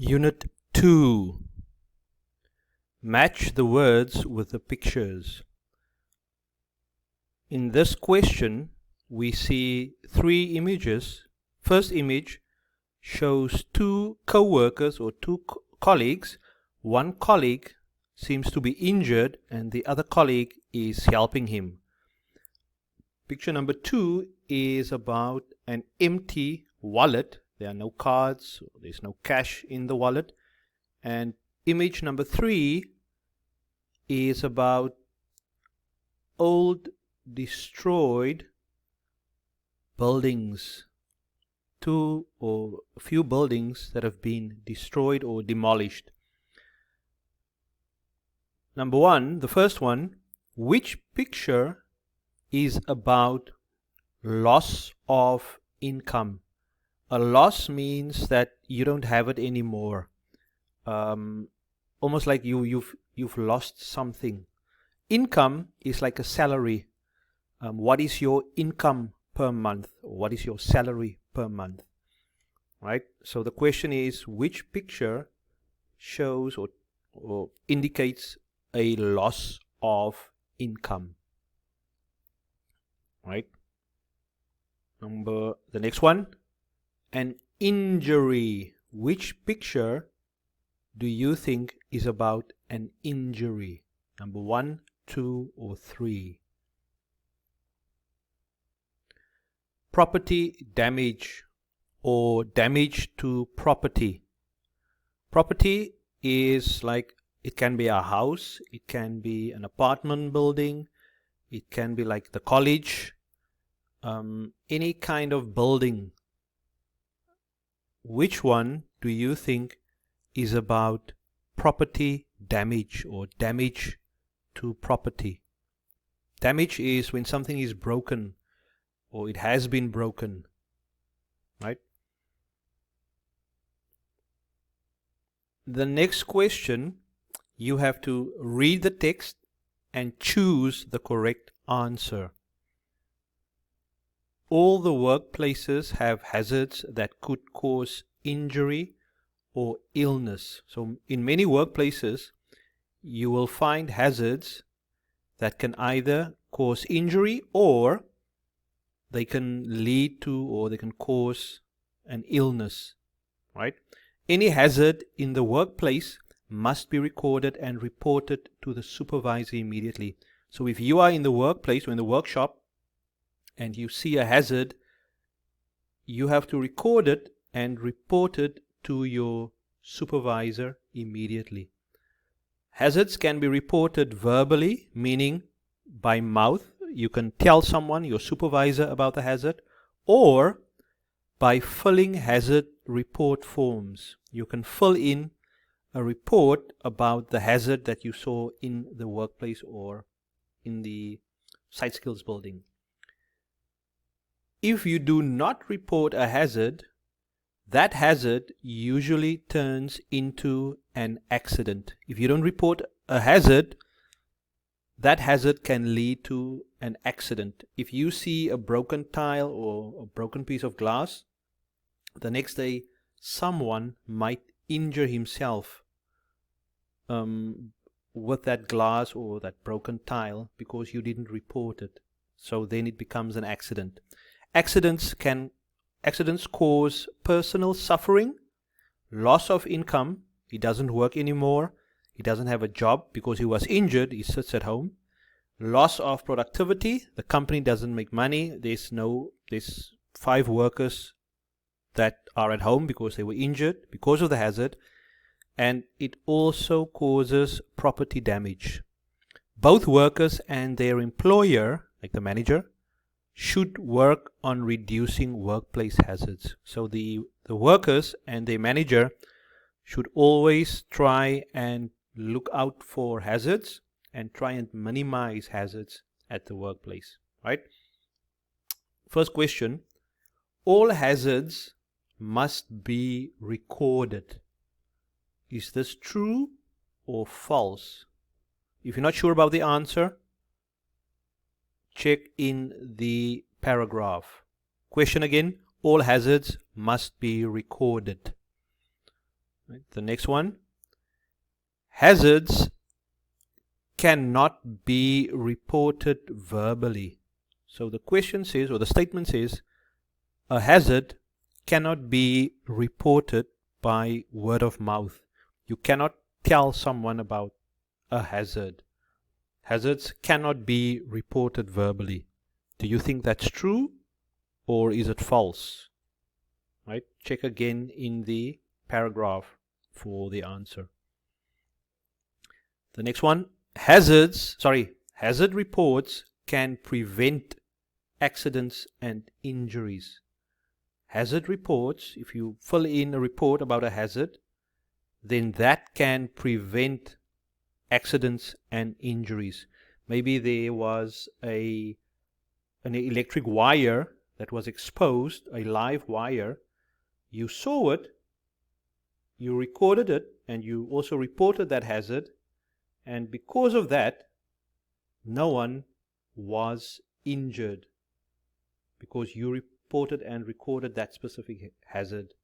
Unit 2. Match the words with the pictures. In this question, we see three images. First image shows two co-workers or two colleagues. One colleague seems to be injured and the other colleague is helping him. Picture number 2 is about an empty wallet. There are no cards, there's no cash in the wallet. And image number 3 is about old destroyed buildings. Two or a few buildings that have been destroyed or demolished. Number 1, the first one, which picture is about loss of income? A loss means that you don't have it anymore. Almost like you've lost something. Income is like a salary. What is your income per month? Or what is your salary per month? Right? So the question is, which picture shows or indicates a loss of income? Right? The next one, an injury. Which picture do you think is about an injury? Number 1, 2, or 3? Property damage or damage to property. Property is like, it can be a house, it can be an apartment building, it can be like the college, any kind of building. Which one do you think is about property damage or damage to property? Damage is when something is broken or it has been broken, right? The next question, you have to read the text and choose the correct answer. All the workplaces have hazards that could cause injury or illness. So in many workplaces, you will find hazards that can either cause injury or they can lead to or they can cause an illness, right? Any hazard in the workplace must be recorded and reported to the supervisor immediately. So if you are in the workplace or in the workshop and you see a hazard, you have to record it and report it to your supervisor immediately. Hazards can be reported verbally, meaning by mouth. You can tell someone, your supervisor, about the hazard, or by filling hazard report forms. You can fill in a report about the hazard that you saw in the workplace or in the site skills building. If you do not report a hazard, that hazard usually turns into an accident. If you don't report a hazard, that hazard can lead to an accident. If you see a broken tile or a broken piece of glass, the next day someone might injure himself with that glass or that broken tile because you didn't report it. So then it becomes an accident. Accidents cause personal suffering, loss of income. He doesn't work anymore. He doesn't have a job because he was injured. He sits at home. Loss of productivity. The company doesn't make money. There's 5 workers that are at home because they were injured because of the hazard. And it also causes property damage. Both workers and their employer, like the manager, should work on reducing workplace hazards. So the workers and the manager should always try and look out for hazards and try and minimize hazards at the workplace, right? First question, all hazards must be recorded. Is this true or false? If you're not sure about the answer, check in the paragraph. Question again, all hazards must be recorded. Right? The next one, hazards cannot be reported verbally. So the question says, or the statement says, a hazard cannot be reported by word of mouth. You cannot tell someone about a hazard. Hazards cannot be reported verbally. Do you think that's true or is it false? Right? Check again in the paragraph for the answer. The next one, hazard reports can prevent accidents and injuries. Hazard reports, if you fill in a report about a hazard, then that can prevent accidents and injuries. Maybe there was an electric wire that was exposed, a live wire. You saw it, you recorded it, and you also reported that hazard. And because of that, no one was injured because you reported and recorded that specific hazard.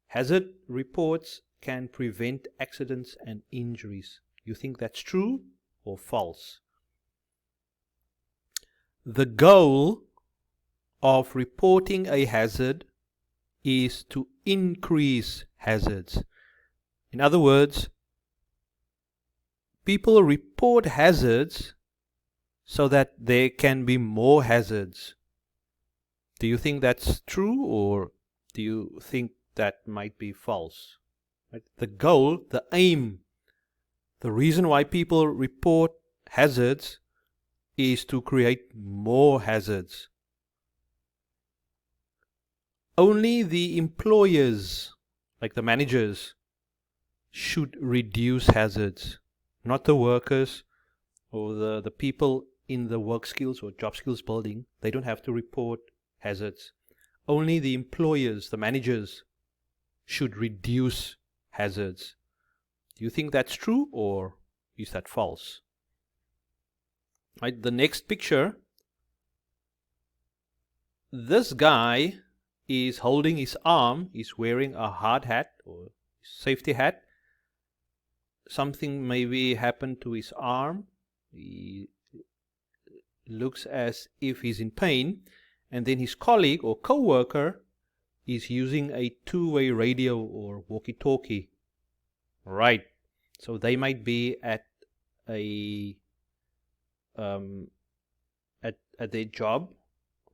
Hazard reports can prevent accidents and injuries. You think that's true or false? The goal of reporting a hazard is to increase hazards. In other words, people report hazards so that there can be more hazards. Do you think that's true or do you think that might be false? Right? The goal, the aim, the reason why people report hazards is to create more hazards. Only the employers, like the managers, should reduce hazards, not the workers or the people in the work skills or job skills building. They don't have to report hazards. Only the employers, the managers, should reduce hazards. Do you think that's true or is that false? Right, the next picture, this guy is holding his arm, he's wearing a hard hat or safety hat. Something maybe happened to his arm. He looks as if he's in pain. And then his colleague or co-worker is using a two-way radio or walkie-talkie. Right. So they might be at a at their job,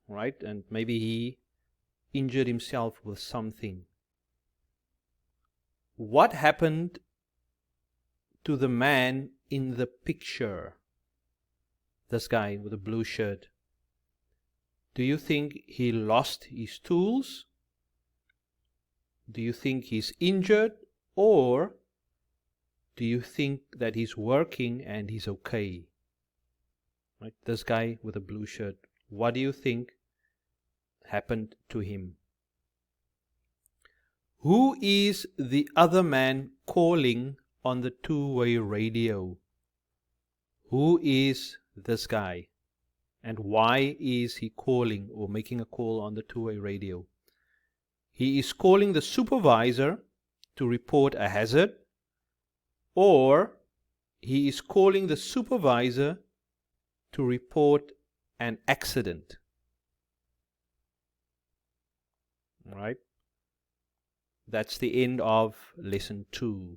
right? And maybe he injured himself with something. What happened to the man in the picture? This guy with a blue shirt. Do you think he lost his tools? Do you think he's injured? Or do you think that he's working and he's okay? Right? This guy with a blue shirt. What do you think happened to him? Who is the other man calling on the two-way radio? Who is this guy? And why is he calling or making a call on the two-way radio? He is calling the supervisor to report a hazard, or he is calling the supervisor to report an accident. All right? That's the end of lesson 2.